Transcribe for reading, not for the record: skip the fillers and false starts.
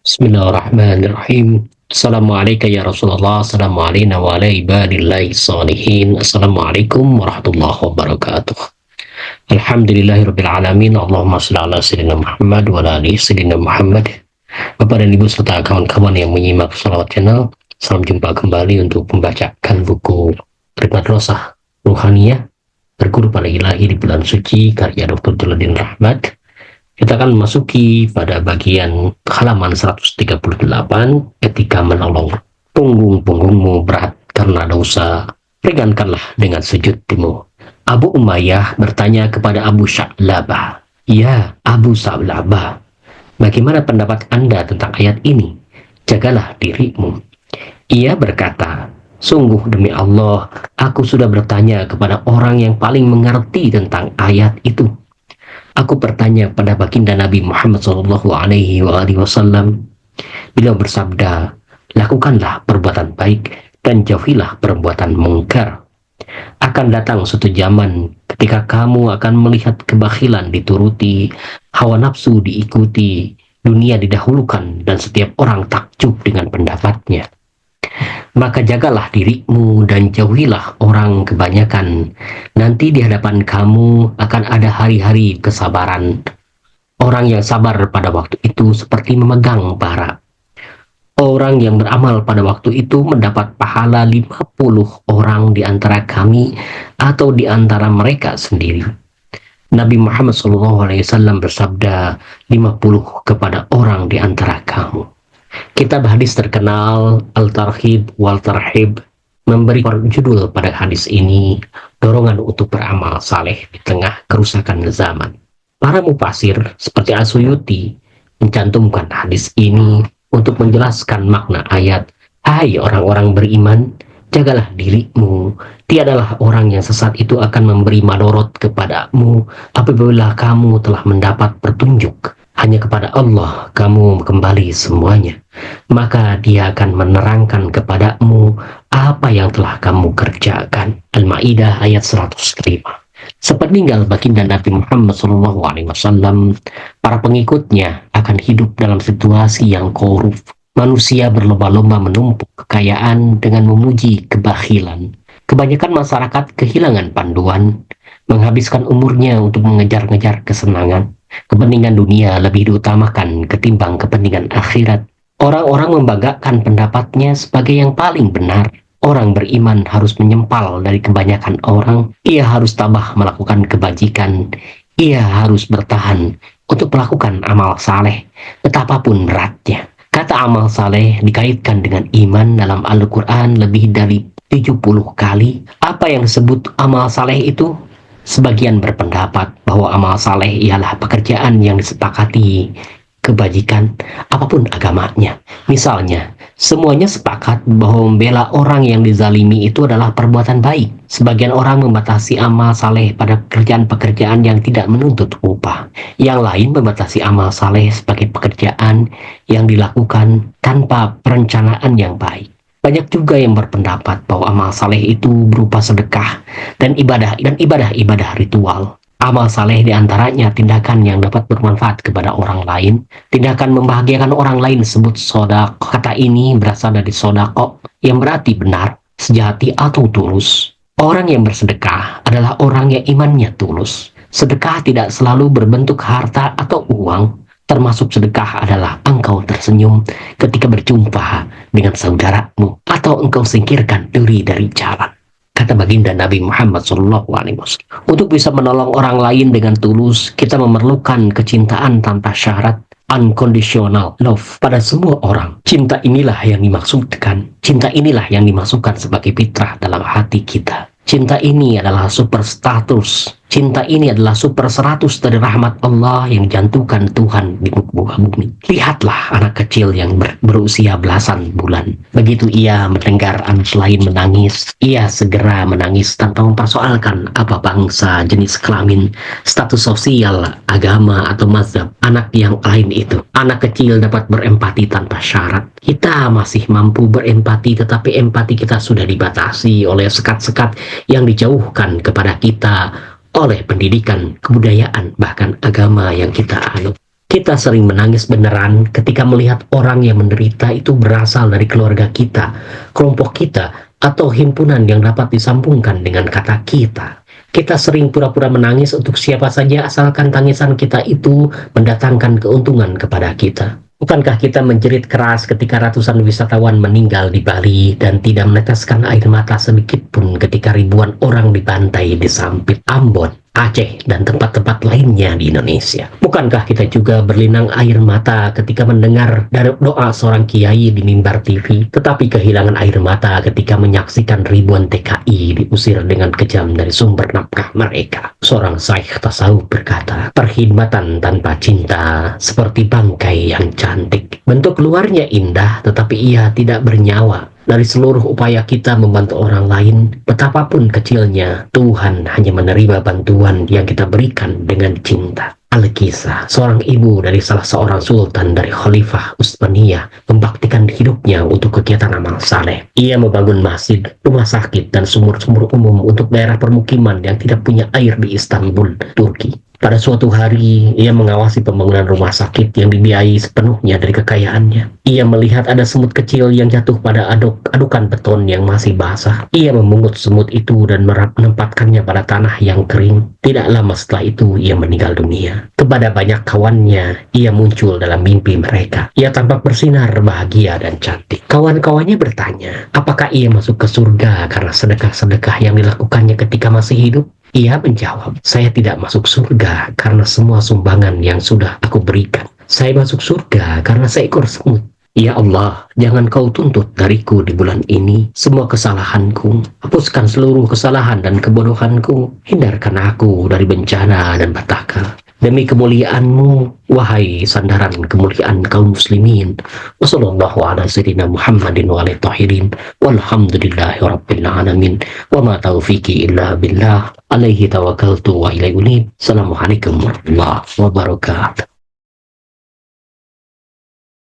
Bismillahirrahmanirrahim. Assalamualaikum ya Rasulullah. Assalamualaikum wa ala ibadillahi salihin. Assalamualaikum warahmatullahi wabarakatuh. Alhamdulillahirabbil alamin. Allahumma shalli ala sayyidina Muhammad wa ala ali sayyidina Muhammad. Bapak dan Ibu serta kawan-kawan yang menyimak Shalawat Channel, salam jumpa kembali untuk membacakan buku Ribad Rosah Ruhaniyah Berguru pada Ilahi di Bulan Suci karya Dr. Jalaluddin Rahmat. Kita akan memasuki pada bagian halaman 138, ketika menolong. Punggung-punggungmu berat karena dosa, ringankanlah dengan sujudmu. Abu Umayyah bertanya kepada Abu Sya'labah, "Ya Abu Sya'labah, bagaimana pendapat Anda tentang ayat ini? Jagalah dirimu." Ia berkata, "Sungguh demi Allah, aku sudah bertanya kepada orang yang paling mengerti tentang ayat itu. Aku bertanya pada baginda Nabi Muhammad SAW. Beliau bersabda, lakukanlah perbuatan baik dan jauhilah perbuatan mungkar. Akan datang suatu zaman ketika kamu akan melihat kebakhilan dituruti, hawa nafsu diikuti, dunia didahulukan, dan setiap orang takjub dengan pendapatnya. Maka jagalah dirimu dan jauhilah orang kebanyakan. Nanti di hadapan kamu akan ada hari-hari kesabaran. Orang yang sabar pada waktu itu seperti memegang bara. Orang yang beramal pada waktu itu mendapat pahala 50 orang di antara kami atau di antara mereka sendiri." Nabi Muhammad SAW bersabda, 50 kepada orang di antara kamu. Kitab hadis terkenal Al-Tarhib wal Tarhib memberi judul pada hadis ini, dorongan untuk beramal saleh di tengah kerusakan zaman. Para mufasir seperti As-Suyuti mencantumkan hadis ini untuk menjelaskan makna ayat, "Hai orang-orang beriman, jagalah dirimu. Tiadalah orang yang sesat itu akan memberi madorot kepadamu apabila kamu telah mendapat petunjuk. Hanya kepada Allah kamu kembali semuanya. Maka Dia akan menerangkan kepadamu apa yang telah kamu kerjakan." Al-Maidah ayat 105. Sepeninggal baginda Nabi Muhammad SAW, para pengikutnya akan hidup dalam situasi yang korup. Manusia berlomba-lomba menumpuk kekayaan dengan memuji kebakhilan. Kebanyakan masyarakat kehilangan panduan, menghabiskan umurnya untuk mengejar-ngejar kesenangan. Kepentingan dunia lebih diutamakan ketimbang kepentingan akhirat. Orang-orang membanggakan pendapatnya sebagai yang paling benar. Orang beriman harus menyempal dari kebanyakan orang. Ia harus tabah melakukan kebajikan. Ia harus bertahan untuk melakukan amal saleh, betapapun beratnya. Kata amal saleh dikaitkan dengan iman dalam Al-Quran lebih dari 70 kali. Apa yang disebut amal saleh itu? Sebagian berpendapat bahwa amal saleh ialah pekerjaan yang disepakati kebajikan, apapun agamanya. Misalnya, semuanya sepakat bahwa membela orang yang dizalimi itu adalah perbuatan baik. Sebagian orang membatasi amal saleh pada pekerjaan-pekerjaan yang tidak menuntut upah. Yang lain membatasi amal saleh sebagai pekerjaan yang dilakukan tanpa perencanaan yang baik. Banyak juga yang berpendapat bahwa amal saleh itu berupa sedekah dan ibadah ritual. Amal saleh diantaranya tindakan yang dapat bermanfaat kepada orang lain, tindakan membahagiakan orang lain disebut sodaq. Kata ini berasal dari sodaqo yang berarti benar, sejati atau tulus. Orang yang bersedekah adalah orang yang imannya tulus. Sedekah tidak selalu berbentuk harta atau uang. Termasuk sedekah adalah engkau tersenyum ketika berjumpa dengan saudaramu, atau engkau singkirkan duri dari jalan. Kata baginda Nabi Muhammad SAW, untuk bisa menolong orang lain dengan tulus, kita memerlukan kecintaan tanpa syarat, unconditional love pada semua orang. Cinta inilah yang dimaksudkan. Cinta inilah yang dimasukkan sebagai fitrah dalam hati kita. Cinta ini adalah super status. Cinta ini adalah super 100 dari rahmat Allah yang dijantukan Tuhan di muka bumi. Lihatlah anak kecil yang berusia belasan bulan. Begitu ia mendengar anak lain menangis, ia segera menangis tanpa mempersoalkan apa bangsa, jenis kelamin, status sosial, agama, atau mazhab anak yang lain itu. Anak kecil dapat berempati tanpa syarat. Kita masih mampu berempati, tetapi empati kita sudah dibatasi oleh sekat-sekat yang dijauhkan kepada kita oleh pendidikan, kebudayaan, bahkan agama yang kita anut. Kita sering menangis beneran ketika melihat orang yang menderita itu berasal dari keluarga kita, kelompok kita, atau himpunan yang dapat disambungkan dengan kata kita. Kita sering pura-pura menangis untuk siapa saja asalkan tangisan kita itu mendatangkan keuntungan kepada kita. Bukankah kita menjerit keras ketika ratusan wisatawan meninggal di Bali dan tidak meneteskan air mata sedikit pun ketika ribuan orang dibantai di Sampit, Ambon, Aceh, dan tempat-tempat lainnya di Indonesia? Bukankah kita juga berlinang air mata ketika mendengar dari doa seorang kiai di mimbar TV, tetapi kehilangan air mata ketika menyaksikan ribuan TKI diusir dengan kejam dari sumber nafkah mereka? Seorang syaikh tasawuf berkata, perkhidmatan tanpa cinta seperti bangkai yang cantik. Bentuk luarnya indah, tetapi ia tidak bernyawa. Dari seluruh upaya kita membantu orang lain, betapapun kecilnya, Tuhan hanya menerima bantuan yang kita berikan dengan cinta. Al-Kisah, seorang ibu dari salah seorang sultan dari Khalifah Utsmaniyah, membaktikan hidupnya untuk kegiatan amal saleh. Ia membangun masjid, rumah sakit, dan sumur-sumur umum untuk daerah permukiman yang tidak punya air di Istanbul, Turki. Pada suatu hari, ia mengawasi pembangunan rumah sakit yang dibiayai sepenuhnya dari kekayaannya. Ia melihat ada semut kecil yang jatuh pada adukan beton yang masih basah. Ia memungut semut itu dan menempatkannya pada tanah yang kering. Tidak lama setelah itu, ia meninggal dunia. Kepada banyak kawannya, ia muncul dalam mimpi mereka. Ia tampak bersinar, bahagia, dan cantik. Kawan-kawannya bertanya, apakah ia masuk ke surga karena sedekah-sedekah yang dilakukannya ketika masih hidup? Ia menjawab, saya tidak masuk surga karena semua sumbangan yang sudah aku berikan. Saya masuk surga karena seekor semut. Ya Allah, jangan kau tuntut dariku di bulan ini semua kesalahanku. Hapuskan seluruh kesalahan dan kebodohanku. Hindarkan aku dari bencana dan petaka. Demi kemuliaan-Mu, wahai sandaran kemuliaan kaum muslimin. Wassallallahu ala sayyidina Muhammadin wa alihi tahirin. Walhamdulillahi rabbil alamin. Wa ma taufiqi illa billah. Alaihi tawakkaltu wa ilaihi unib. Assalamualaikum warahmatullahi wabarakatuh.